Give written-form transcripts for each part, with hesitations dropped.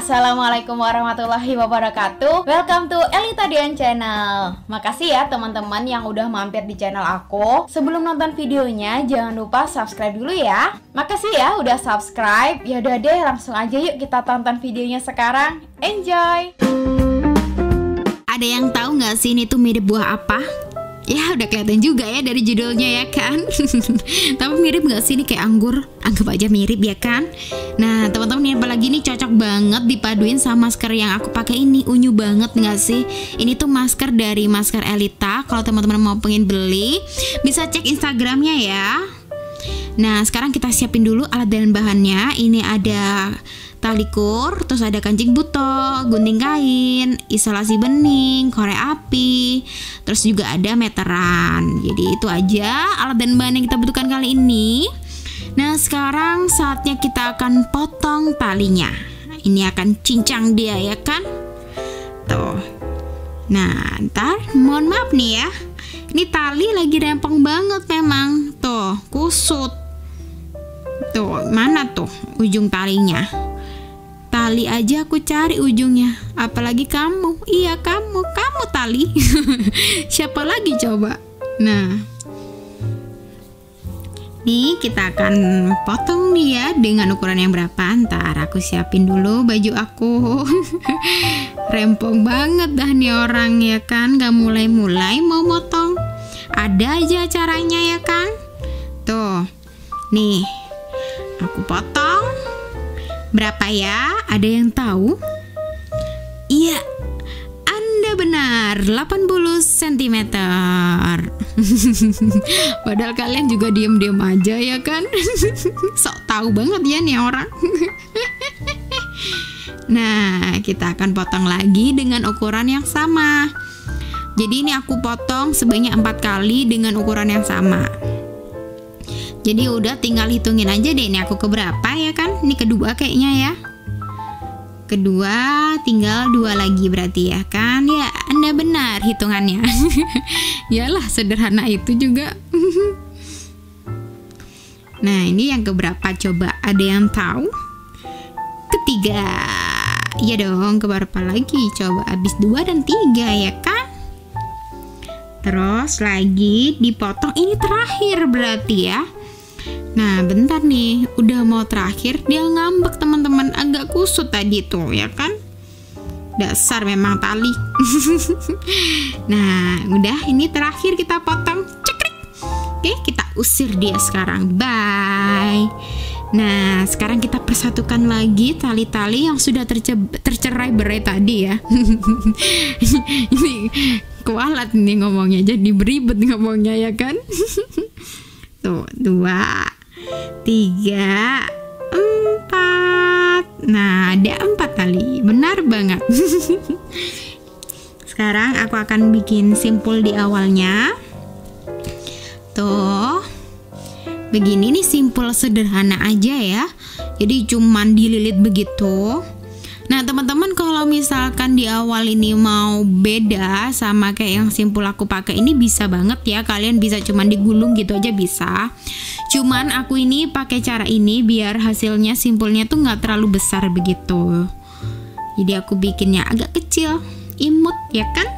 Assalamualaikum warahmatullahi wabarakatuh. Welcome to Elita Dian Channel. Makasih ya teman-teman yang udah mampir di channel aku. Sebelum nonton videonya, jangan lupa subscribe dulu ya. Makasih ya udah subscribe. Ya udah deh, langsung aja yuk kita tonton videonya sekarang. Enjoy. Ada yang tahu nggak sih ini tuh mirip buah apa? Ya udah kelihatan juga ya dari judulnya ya kan. Tapi mirip nggak sih ini kayak anggur? Anggap aja mirip ya kan. Nah teman-teman ini apalagi ini cocok banget dipaduin sama masker yang aku pakai ini. Unyu banget nggak sih? Ini tuh masker dari Masker Elita. Kalau teman-teman mau pengen beli bisa cek Instagramnya ya. Nah sekarang kita siapin dulu alat dan bahannya. Ini ada tali kur, terus ada kancing buto, gunting kain, isolasi bening, korek api, terus juga ada meteran. Jadi itu aja alat dan bahan yang kita butuhkan kali ini. Nah sekarang saatnya kita akan potong talinya. Ini akan cincang dia ya kan. Tuh. Nah ntar mohon maaf nih ya, ini tali lagi rempong banget memang. Tuh kusut. Tuh mana tuh ujung talinya. Tali aja aku cari ujungnya, apalagi kamu. Iya kamu tali. Siapa lagi coba. Nah nih kita akan potong nih ya dengan ukuran yang berapa. Ntar aku siapin dulu baju aku. Rempong banget dah nih orang ya kan, gak mulai-mulai mau motong. Ada aja caranya ya kan. Tuh nih aku potong. Berapa ya? Ada yang tahu? Iya, Anda benar, 80 cm. Padahal kalian juga diem-diem aja ya kan. Sok tahu banget ya nih orang. Nah, kita akan potong lagi dengan ukuran yang sama. Jadi ini aku potong sebanyak 4 kali dengan ukuran yang sama. Jadi udah tinggal hitungin aja deh, ini aku keberapa ya kan. Ini kedua kayaknya ya. Kedua, tinggal 2 lagi berarti ya kan. Ya Anda benar hitungannya. Yalah sederhana itu juga. Nah ini yang keberapa coba, ada yang tahu? Ketiga. Ya dong, keberapa lagi coba? Habis 2 dan 3 ya kan. Terus lagi dipotong, ini terakhir berarti ya. Nah bentar nih, udah mau terakhir dia ngambek teman-teman, agak kusut tadi tuh ya kan. Dasar memang tali. Nah udah, ini terakhir kita potong. Cekrik. Oke kita usir dia sekarang, bye. Nah sekarang kita persatukan lagi tali-tali yang sudah tercerai berai tadi ya. Ini kualat nih ngomongnya, jadi beribet ngomongnya ya kan. Tuh 2, 3, 4. Nah ada 4 tali, benar banget. Sekarang aku akan bikin simpul di awalnya. Tuh begini nih, simpul sederhana aja ya. Jadi cuman dililit begitu. Nah teman-teman kalau misalkan di awal ini mau beda sama kayak yang simpul aku pakai ini, bisa banget ya. Kalian bisa cuman digulung gitu aja bisa. Cuman aku ini pakai cara ini biar hasilnya simpulnya tuh nggak terlalu besar begitu. Jadi aku bikinnya agak kecil, imut ya kan.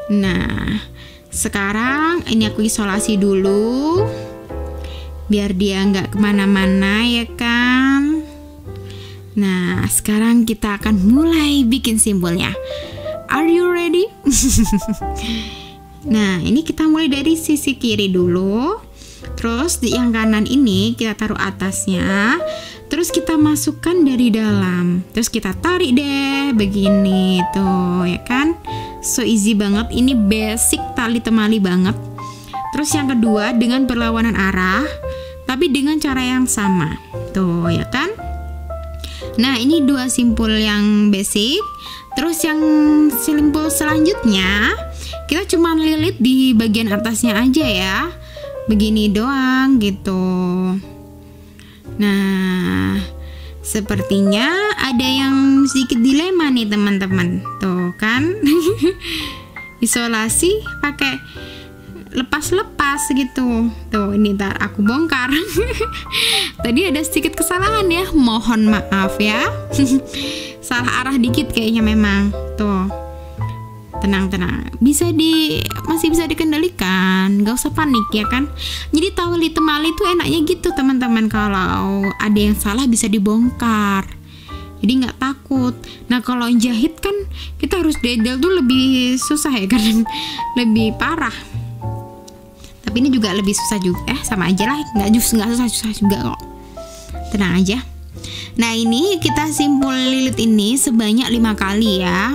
Nah sekarang ini aku isolasi dulu biar dia nggak kemana-mana ya kan. Nah sekarang kita akan mulai bikin simpulnya. Are you ready? Nah ini kita mulai dari sisi kiri dulu. Terus di yang kanan ini kita taruh atasnya. Terus kita masukkan dari dalam. Terus kita tarik deh begini tuh ya kan. So easy banget, ini basic tali temali banget. Terus yang kedua dengan berlawanan arah, tapi dengan cara yang sama. Tuh ya kan. Nah ini 2 simpul yang basic. Terus yang simpul selanjutnya kita cuma lilit di bagian atasnya aja ya. Begini doang gitu. Nah sepertinya ada yang sedikit dilema nih teman-teman. Tuh kan. Isolasi pakai lepas-lepas gitu. Tuh ini ntar aku bongkar. Tadi ada sedikit kesalahan ya, mohon maaf ya. Salah arah dikit kayaknya memang. Tuh, tenang, masih bisa dikendalikan, gak usah panik ya kan. Jadi tali temali itu enaknya gitu teman-teman, kalau ada yang salah bisa dibongkar, jadi nggak takut. Nah kalau jahit kan kita harus dedel tuh lebih susah ya kan, lebih parah. Tapi ini juga lebih susah juga, sama aja lah, nggak susah juga kok, tenang aja. Nah ini kita simpul lilit ini sebanyak 5 kali ya,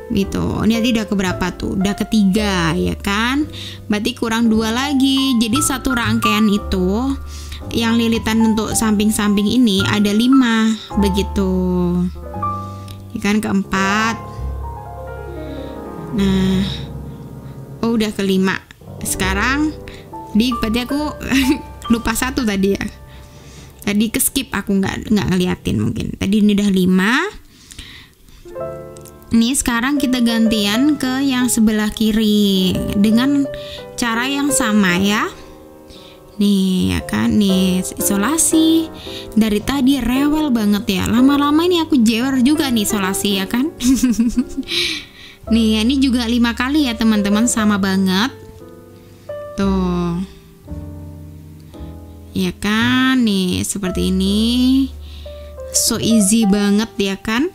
gitu. Ini tadi udah keberapa tuh? Udah ketiga ya kan? Berarti kurang 2 lagi. Jadi satu rangkaian itu yang lilitan untuk samping-samping ini ada 5 begitu. Ya kan, keempat. Nah, oh udah kelima. Sekarang berarti aku lupa satu tadi ya. Tadi keskip aku nggak ngeliatin mungkin. Tadi ini udah 5. Nih sekarang kita gantian ke yang sebelah kiri dengan cara yang sama ya. Nih ya kan, nih isolasi. Dari tadi rewel banget ya. Lama-lama ini aku jewer juga nih isolasi ya kan. Nih ini juga 5 kali ya teman-teman, sama banget. Tuh. Ya kan, nih seperti ini. So easy banget ya kan.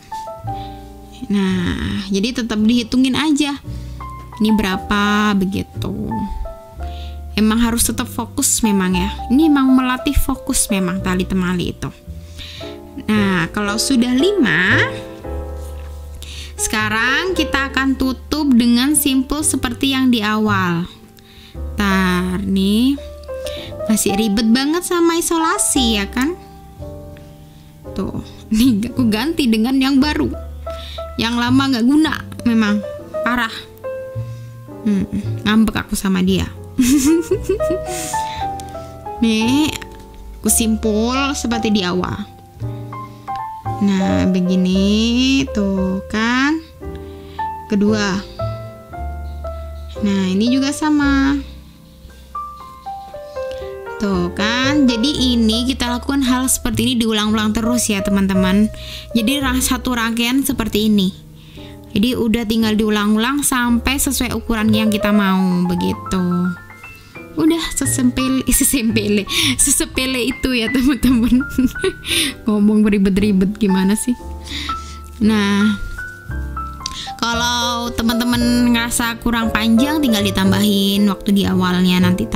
Nah, jadi tetap dihitungin aja. Ini berapa begitu. Emang harus tetap fokus memang ya. Ini emang melatih fokus memang tali temali itu. Nah, kalau sudah 5, sekarang kita akan tutup dengan simpul seperti yang di awal. Ntar nih, masih ribet banget sama isolasi ya kan. Tuh, nih aku ganti dengan yang baru. Yang lama nggak guna, memang parah. Ngambek aku sama dia. Nih, aku simpul seperti di awal. Nah, begini tuh kan. Kedua. Nah, ini juga sama. Tuh kan, jadi ini kita lakukan hal seperti ini diulang-ulang terus ya teman-teman. Jadi satu rangkaian seperti ini. Jadi udah tinggal diulang-ulang sampai sesuai ukuran yang kita mau begitu. Udah sesepele itu ya teman-teman. Ngomong beribet-ribet gimana sih. Nah, kalau teman-teman ngerasa kurang panjang tinggal ditambahin waktu di awalnya, nanti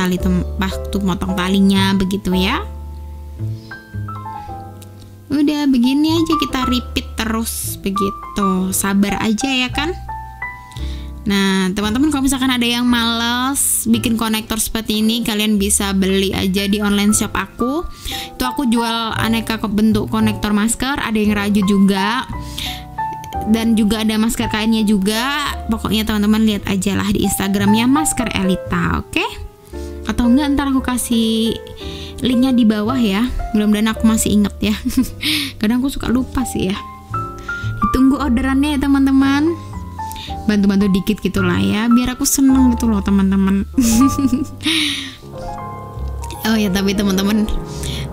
waktu motong talinya begitu ya. Udah begini aja kita repeat terus begitu. Sabar aja ya kan. Nah teman-teman, kalau misalkan ada yang males bikin konektor seperti ini, kalian bisa beli aja di online shop aku. Itu aku jual aneka bentuk konektor masker, ada yang rajut juga, dan juga ada masker kainnya juga. Pokoknya teman-teman lihat aja lah di Instagramnya Masker Elita, oke? Atau enggak ntar aku kasih linknya di bawah ya. Mudah-mudahan aku masih inget ya. Kadang aku suka lupa sih ya. Ditunggu orderannya ya teman-teman. Bantu-bantu dikit gitulah ya, biar aku seneng gitu loh teman-teman. Oh ya, tapi teman-teman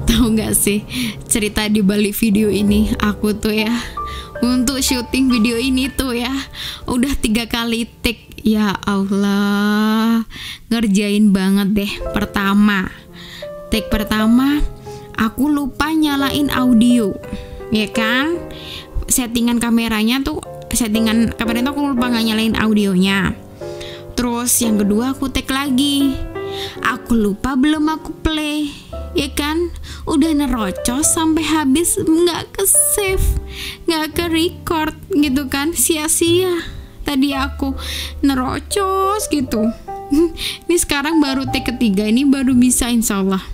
tahu nggak sih cerita di balik video ini? Aku tuh ya untuk syuting video ini tuh ya udah 3 kali take. Ya Allah, ngerjain banget deh. Take pertama aku lupa nyalain audio ya kan. Settingan kameranya tuh aku lupa nggak nyalain audionya. Terus yang kedua aku take lagi, aku lupa belum aku play ya kan. Udah nerocos sampai habis, nggak ke save, nggak ke record gitu kan. Sia-sia tadi aku nerocos gitu. Ini sekarang baru take ketiga, ini baru bisa insyaallah.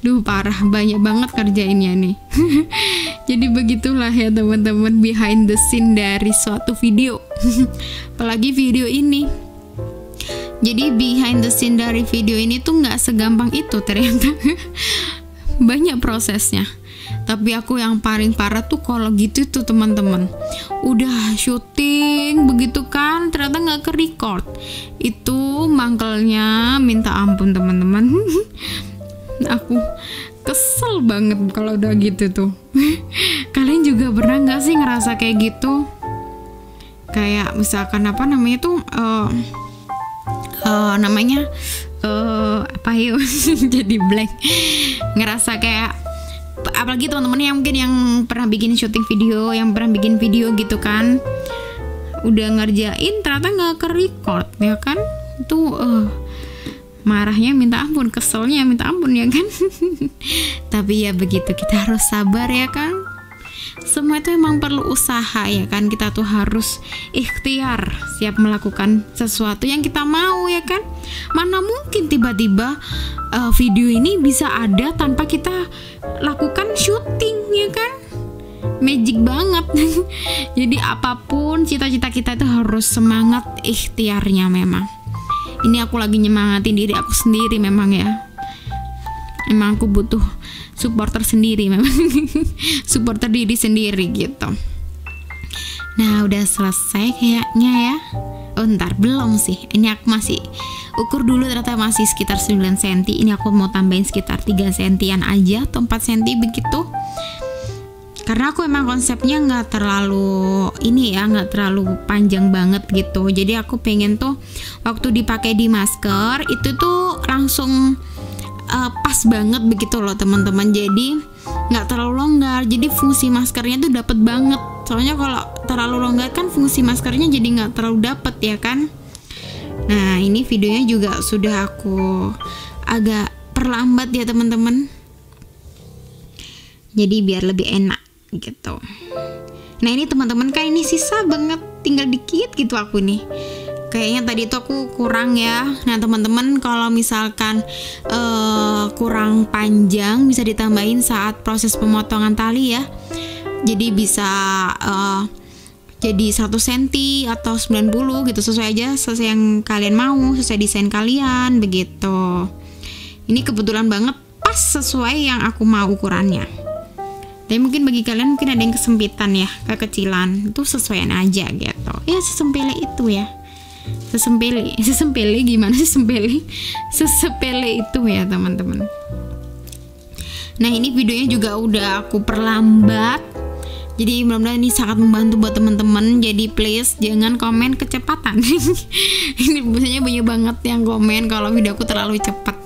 Duh parah, banyak banget kerjainnya nih. Jadi begitulah ya teman-teman, behind the scene dari suatu video. Apalagi video ini. Jadi behind the scene dari video ini tuh nggak segampang itu ternyata. Banyak prosesnya. Tapi aku yang paling parah tuh kalau gitu tuh teman-teman, udah syuting begitu kan, ternyata nggak ke record. Itu mangkelnya minta ampun teman-teman. Aku kesel banget kalau udah gitu tuh. Kalian juga pernah nggak sih ngerasa kayak gitu? Kayak misalkan apa namanya tuh apa yuk jadi blank, ngerasa kayak, apalagi teman-teman yang mungkin yang pernah bikin syuting video, yang pernah bikin video gitu kan, udah ngerjain ternyata nggak ke record ya kan, itu marahnya minta ampun, keselnya minta ampun ya kan. Tapi ya begitu, kita harus sabar ya kan. Semua itu emang perlu usaha ya kan, kita tuh harus ikhtiar, siap melakukan sesuatu yang kita mau ya kan. Mana mungkin tiba-tiba video ini bisa ada tanpa kita lakukan syuting ya kan, magic banget. Jadi apapun cita-cita kita itu harus semangat ikhtiarnya memang. Ini aku lagi nyemangatin diri aku sendiri memang ya, emang aku butuh supporter sendiri memang. Supporter diri sendiri gitu. Nah udah selesai kayaknya ya. Oh ntar belum sih, ini aku masih ukur dulu, ternyata masih sekitar 9 cm. Ini aku mau tambahin sekitar 3 cm aja atau 4 cm begitu, karena aku emang konsepnya nggak terlalu ini ya, nggak terlalu panjang banget gitu. Jadi aku pengen tuh waktu dipakai di masker itu tuh langsung pas banget begitu loh teman-teman. Jadi nggak terlalu longgar, jadi fungsi maskernya tuh dapet banget. Soalnya kalau terlalu longgar kan fungsi maskernya jadi nggak terlalu dapet ya kan. Nah ini videonya juga sudah aku agak perlambat ya teman-teman, jadi biar lebih enak gitu. Nah ini teman-teman kan ini sisa banget, tinggal dikit gitu aku nih. Kayaknya tadi tuh aku kurang ya. Nah teman-teman kalau misalkan kurang panjang bisa ditambahin saat proses pemotongan tali ya. Jadi bisa jadi 1 cm atau 90 gitu, sesuai aja, sesuai yang kalian mau, sesuai desain kalian begitu. Ini kebetulan banget pas sesuai yang aku mau ukurannya. Tapi mungkin bagi kalian mungkin ada yang kesempitan ya, kekecilan, itu sesuaian aja gitu. Ya sesempele itu ya. Sesempele gimana sih sesepele itu ya teman-teman. Nah ini videonya juga udah aku perlambat, jadi mudah-mudahan ini sangat membantu buat teman-teman. Jadi please jangan komen kecepatan. Ini biasanya banyak banget yang komen kalau video aku terlalu cepat.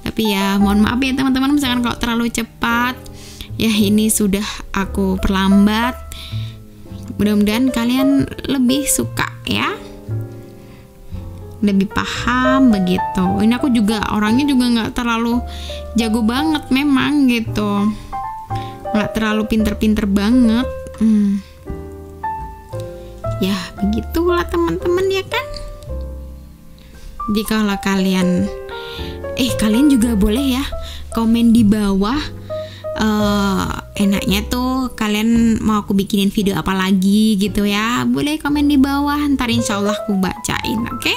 Tapi ya mohon maaf ya teman-teman, misalkan kalau terlalu cepat ya, ini sudah aku perlambat. Mudah-mudahan kalian lebih suka ya, lebih paham begitu. Ini aku juga orangnya juga nggak terlalu jago banget memang gitu, nggak terlalu pinter-pinter banget. Ya begitulah teman-teman ya kan. Jadi kalau kalian kalian juga boleh ya komen di bawah, enaknya tuh kalian mau aku bikinin video apa lagi gitu ya. Boleh komen di bawah, ntar insyaallah aku bacain, oke?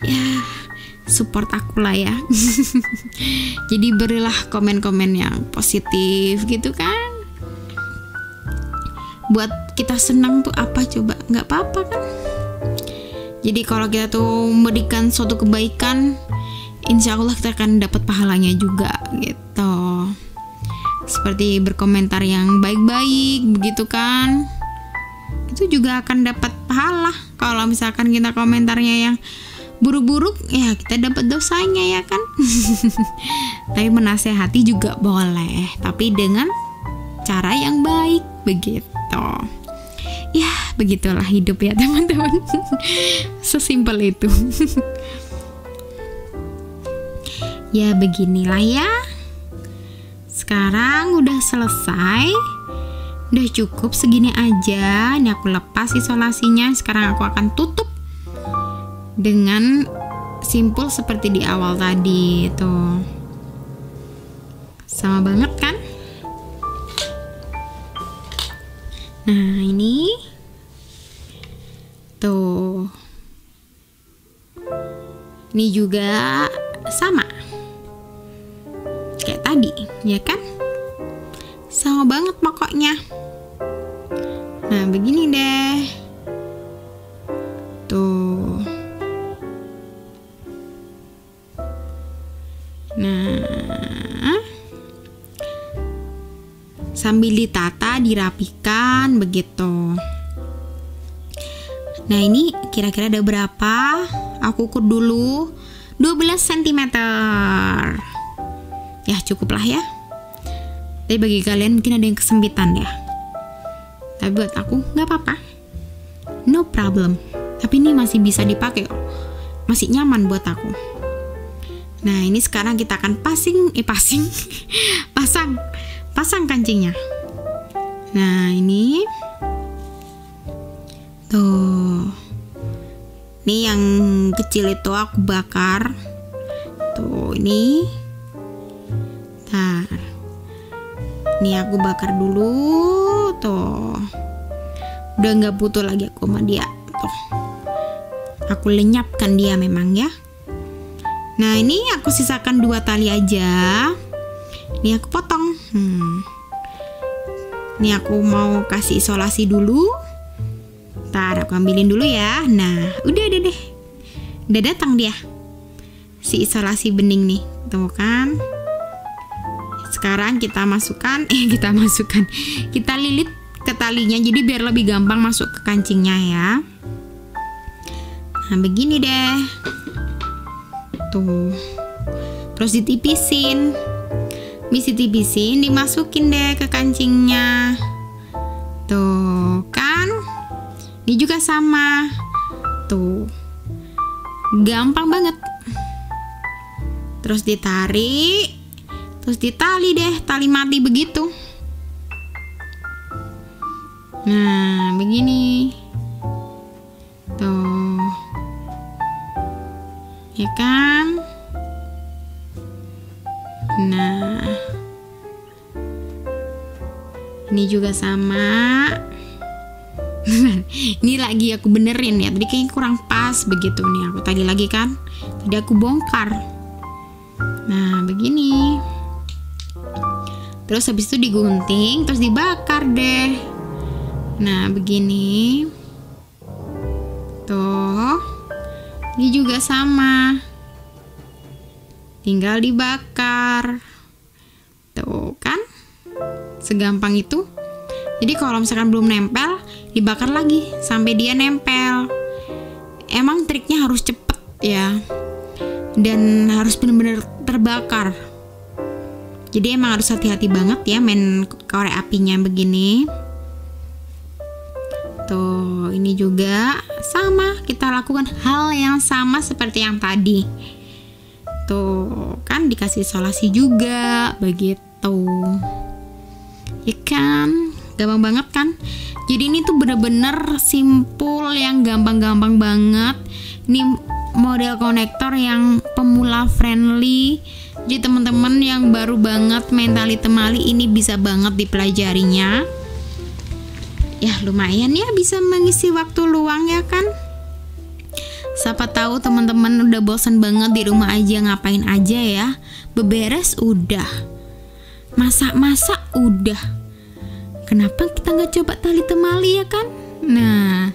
Ya support aku lah ya. Jadi berilah komen-komen yang positif gitu kan, buat kita senang tuh apa coba, nggak apa-apa kan. Jadi kalau kita tuh memberikan suatu kebaikan, insya Allah kita akan dapat pahalanya juga gitu. Seperti berkomentar yang baik-baik begitu kan, itu juga akan dapat pahala. Kalau misalkan kita komentarnya yang buruk-buruk ya kita dapat dosanya ya kan. Tapi menasehati juga boleh, tapi dengan cara yang baik begitu. Ya begitulah hidup ya teman-teman. Sesimpel itu. Ya beginilah ya. Sekarang udah selesai, udah cukup segini aja. Ini aku lepas isolasinya. Sekarang aku akan tutup dengan simpul seperti di awal tadi tuh. Sama banget kan? Nah ini tuh, ini juga sama kayak tadi ya kan. sama banget pokoknya. Nah begini deh tuh. Nah sambil ditata, dirapikan begitu. Nah ini kira-kira ada berapa? Aku ukur dulu 12 cm. Ya cukup lah ya. Tapi bagi kalian mungkin ada yang kesempitan ya. Tapi buat aku nggak apa-apa, no problem. Tapi ini masih bisa dipakai, masih nyaman buat aku. Nah ini sekarang kita akan pasang kancingnya. Nah ini tuh, ini yang kecil itu aku bakar. Tuh ini, ini aku bakar dulu. Tuh, udah nggak butuh lagi aku sama dia. Tuh, aku lenyapkan dia memang ya. Nah ini aku sisakan 2 tali aja. Ini aku potong. Ini aku mau kasih isolasi dulu. Ntar aku ambilin dulu ya. Nah udah deh, udah datang dia si isolasi bening nih, tuh kan. Sekarang kita lilit ke talinya, jadi biar lebih gampang masuk ke kancingnya ya. Nah begini deh tuh, terus ditipisin, dimasukin deh ke kancingnya. Tuh kan, ini juga sama tuh, gampang banget. Terus ditarik, terus ditali deh, tali mati begitu. Nah begini tuh ya kan. Nah ini juga sama. Ini lagi aku benerin ya, tadi kayaknya kurang pas begitu nih. Aku tadi lagi kan, tadi aku bongkar. Nah begini, terus habis itu digunting, terus dibakar deh. Nah begini tuh, ini juga sama, tinggal dibakar. Tuh kan, segampang itu. Jadi kalau misalkan belum nempel, dibakar lagi sampai dia nempel. Emang triknya harus cepet ya, dan harus benar-benar terbakar. Jadi emang harus hati-hati banget ya main korek apinya begini. Tuh ini juga sama, kita lakukan hal yang sama seperti yang tadi. Tuh kan dikasih isolasi juga begitu ya kan, gampang banget kan. Jadi ini tuh bener-bener simpul, yang gampang-gampang banget. Ini model konektor yang pemula friendly. Jadi teman-teman yang baru banget main tali temali ini bisa banget dipelajarinya. Ya lumayan ya, bisa mengisi waktu luang ya kan. Siapa tahu teman-teman udah bosan banget di rumah aja, ngapain aja ya, beberes udah, masak-masak udah, kenapa kita nggak coba tali temali ya kan. Nah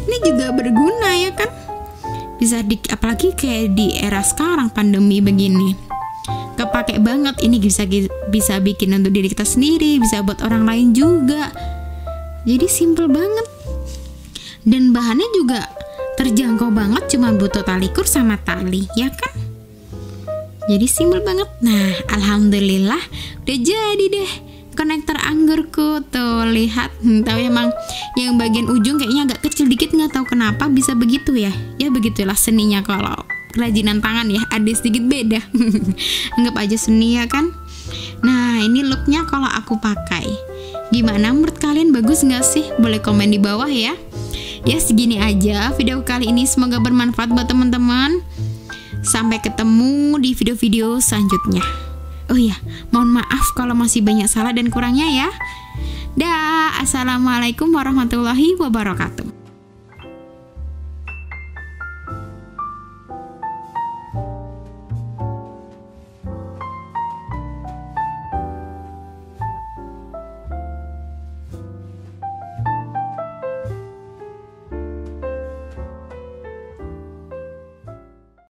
ini juga berguna ya kan, bisa apalagi kayak di era sekarang pandemi begini, kepake banget. Ini bisa bikin untuk diri kita sendiri, bisa buat orang lain juga. Jadi simple banget, dan bahannya juga terjangkau banget, cuma butuh tali kur sama tali ya kan. Jadi simple banget. Nah alhamdulillah udah jadi deh konektor anggurku. Tuh lihat, tapi emang yang bagian ujung kayaknya agak kecil dikit, nggak tahu kenapa bisa begitu ya. Ya begitulah seninya kalau kerajinan tangan ya, ada sedikit beda. Anggap aja seni ya kan. Nah ini looknya kalau aku pakai, gimana menurut kalian, bagus nggak sih? Boleh komen di bawah ya. Ya segini aja video kali ini, semoga bermanfaat buat teman-teman. Sampai ketemu di video-video selanjutnya. Oh iya, mohon maaf kalau masih banyak salah dan kurangnya ya. Dah, assalamualaikum warahmatullahi wabarakatuh.